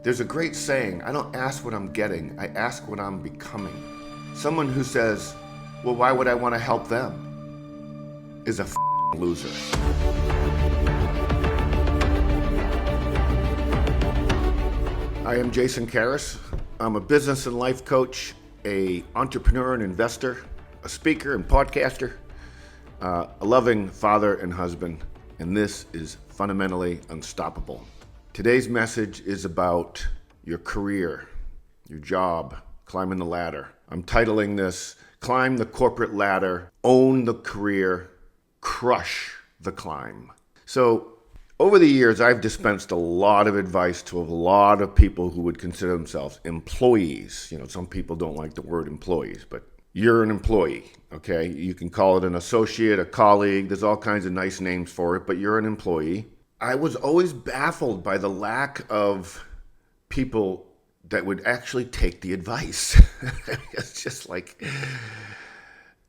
There's a great saying, I don't ask what I'm getting, I ask what I'm becoming. Someone who says, well, why would I want to help them, is a loser. I am Jason Carris. I'm a business and life coach, a entrepreneur and investor, a speaker and podcaster, a loving father and husband, and this is Fundamentally Unstoppable. Today's message is about your career, your job, climbing the ladder. I'm titling this, Climb the Corporate Ladder, Own the Career, Crush the Climb. So over the years, I've dispensed a lot of advice to a lot of people who would consider themselves employees. You know, some people don't like the word employees, but you're an employee, okay? You can call it an associate, a colleague. There's all kinds of nice names for it, but you're an employee. I was always baffled by the lack of people that would actually take the advice. It's just like,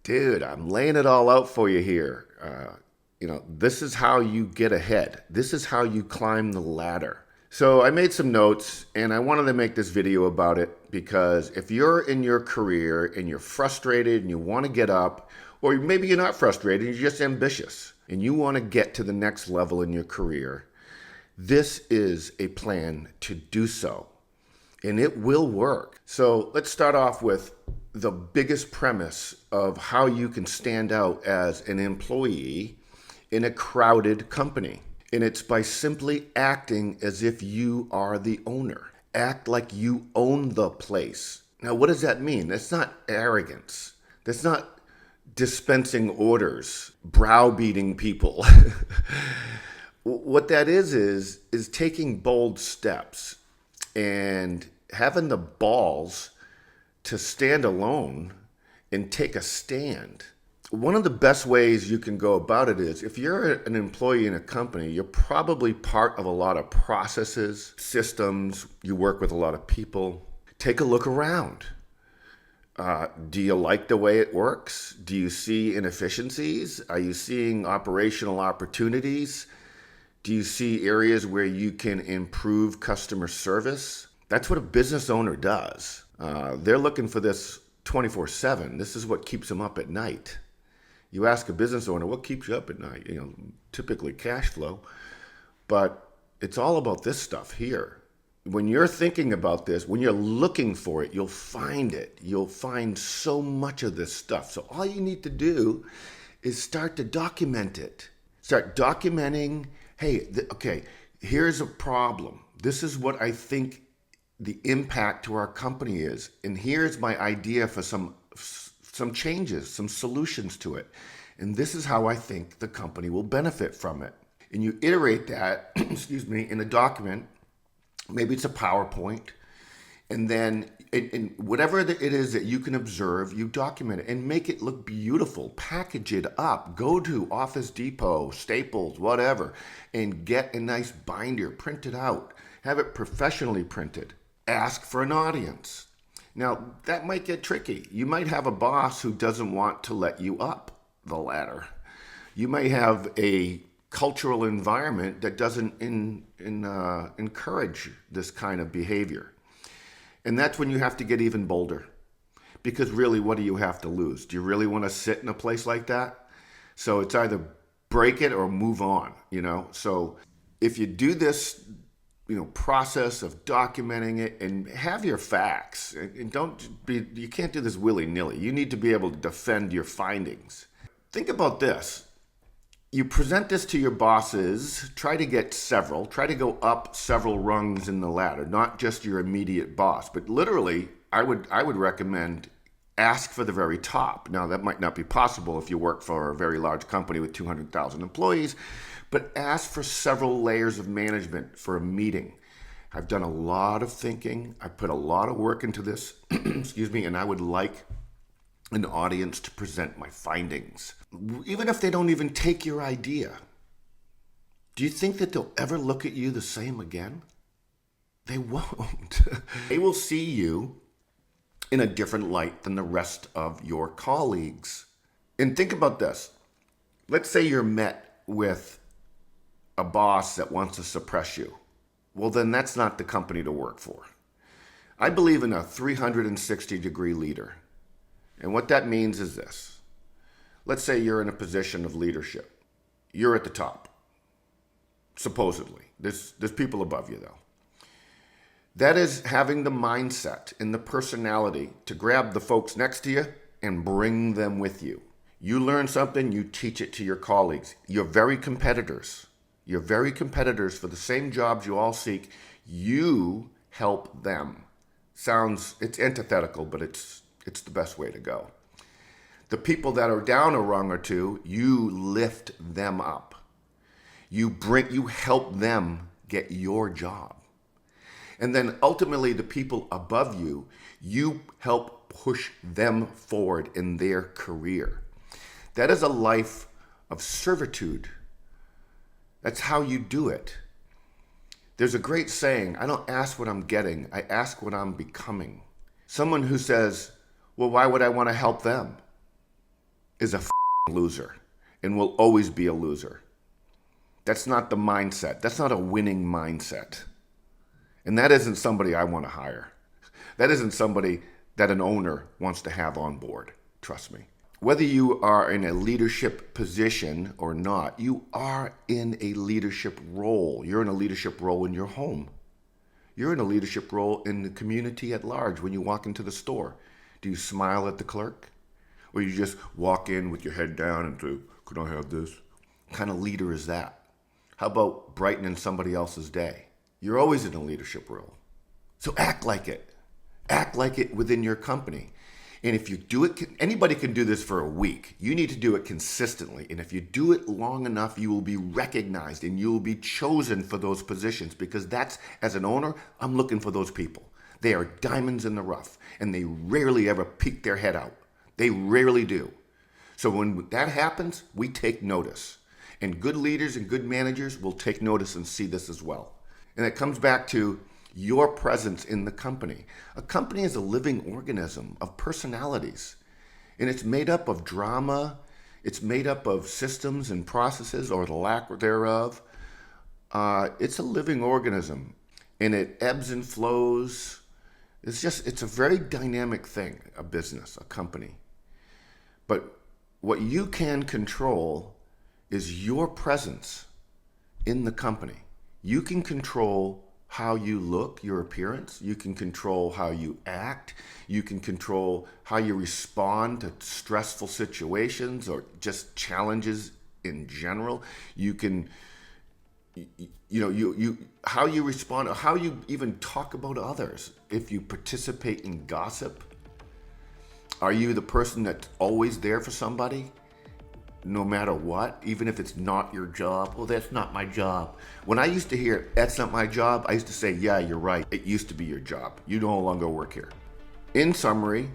dude, I'm laying it all out for you here. This is how you get ahead. This is how you climb the ladder. So I made some notes and I wanted to make this video about it because if you're in your career and you're frustrated and you want to get up, or maybe you're not frustrated, you're just ambitious and you want to get to the next level in your career, this is a plan to do so. And it will work. So let's start off with the biggest premise of how you can stand out as an employee in a crowded company. And it's by simply acting as if you are the owner. Act like you own the place. Now, what does that mean? That's not arrogance. That's not dispensing orders, browbeating people. What that is taking bold steps and having the balls to stand alone and take a stand. One of the best ways you can go about it is if you're an employee in a company, you're probably part of a lot of processes, systems, you work with a lot of people. Take a look around. Do you like the way it works? Do you see inefficiencies? Are you seeing operational opportunities? Do you see areas where you can improve customer service? That's what a business owner does. They're looking for this 24/7. This is what keeps them up at night. You ask a business owner, what keeps you up at night? Typically cash flow, but it's all about this stuff here. When you're thinking about this, when you're looking for it, you'll find it. You'll find so much of this stuff. So all you need to do is start to document it. Start documenting, hey, okay, here's a problem. This is what I think the impact to our company is. And here's my idea for some changes, some solutions to it. And this is how I think the company will benefit from it. And you iterate that, in a document. Maybe it's a PowerPoint, and then in whatever it is that you can observe, you document it and make it look beautiful. Package it up. Go to Office Depot, Staples, whatever, and get a nice binder. Print it out. Have it professionally printed. Ask for an audience. Now, that might get tricky. You might have a boss who doesn't want to let you up the ladder. You may have a cultural environment that doesn't encourage this kind of behavior. And that's when you have to get even bolder. Because really, what do you have to lose? Do you really want to sit in a place like that? So it's either break it or move on, So if you do this, process of documenting it and have your facts, and you can't do this willy-nilly. You need to be able to defend your findings. Think about this. You present this to your bosses, try to go up several rungs in the ladder, not just your immediate boss, but literally, I would recommend ask for the very top. Now, that might not be possible if you work for a very large company with 200,000 employees, but ask for several layers of management for a meeting. I've done a lot of thinking. I put a lot of work into this, and I would like an audience to present my findings. Even if they don't even take your idea, do you think that they'll ever look at you the same again? They won't. They will see you in a different light than the rest of your colleagues. And think about this. Let's say you're met with a boss that wants to suppress you. well, then that's not the company to work for. I believe in a 360-degree leader. And what that means is this. Let's say you're in a position of leadership. You're at the top, supposedly. There's people above you, though. That is having the mindset and the personality to grab the folks next to you and bring them with you. You learn something, you teach it to your colleagues. You're very competitors. You're very competitors for the same jobs you all seek. You help them. It's antithetical, but it's the best way to go. The people that are down a rung or two, you lift them up. You help them get your job. And then ultimately the people above you, you help push them forward in their career. That is a life of servitude. That's how you do it. There's a great saying, I don't ask what I'm getting, I ask what I'm becoming. Someone who says, well, why would I want to help them? Is a loser and will always be a loser. That's not the mindset. That's not a winning mindset. And that isn't somebody I want to hire. That isn't somebody that an owner wants to have on board. Trust me. Whether you are in a leadership position or not, you are in a leadership role. You're in a leadership role in your home. You're in a leadership role in the community at large when you walk into the store. Do you smile at the clerk? Or you just walk in with your head down and say, could I have this? What kind of leader is that? How about brightening somebody else's day? You're always in a leadership role. So act like it. Act like it within your company. And if you do it, anybody can do this for a week. You need to do it consistently. And if you do it long enough, you will be recognized and you will be chosen for those positions, because that's, as an owner, I'm looking for those people. They are diamonds in the rough and they rarely ever peek their head out. They rarely do. So when that happens, we take notice. And good leaders and good managers will take notice and see this as well. And it comes back to your presence in the company. A company is a living organism of personalities. And it's made up of drama. It's made up of systems and processes, or the lack thereof. It's a living organism. And it ebbs and flows. It's a very dynamic thing, a business, a company. But what you can control is your presence in the company. You can control how you look, your appearance. You can control how you act. You can control how you respond to stressful situations or just challenges in general. You can, how you respond, or how you even talk about others. If you participate in gossip, are you the person that's always there for somebody? No matter what, even if it's not your job. Well, that's not my job. When I used to hear, that's not my job, I used to say, yeah, you're right. It used to be your job. You no longer work here. In summary,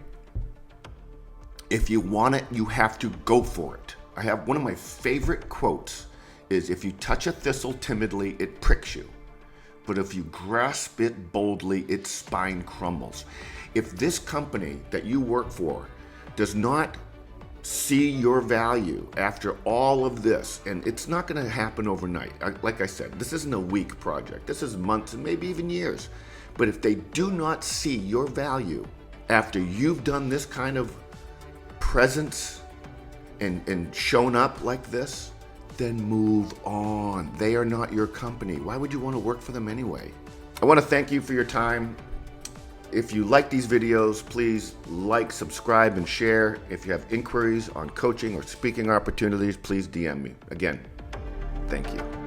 if you want it, you have to go for it. I have one of my favorite quotes is, if you touch a thistle timidly, it pricks you. But if you grasp it boldly, its spine crumbles. If this company that you work for does not see your value after all of this, and it's not going to happen overnight. Like I said, this isn't a week project. This is months and maybe even years. But if they do not see your value after you've done this kind of presence and shown up like this, then move on. They are not your company. Why would you want to work for them anyway? I want to thank you for your time. If you like these videos, please like, subscribe, and share. If you have inquiries on coaching or speaking opportunities, please DM me. Again, thank you.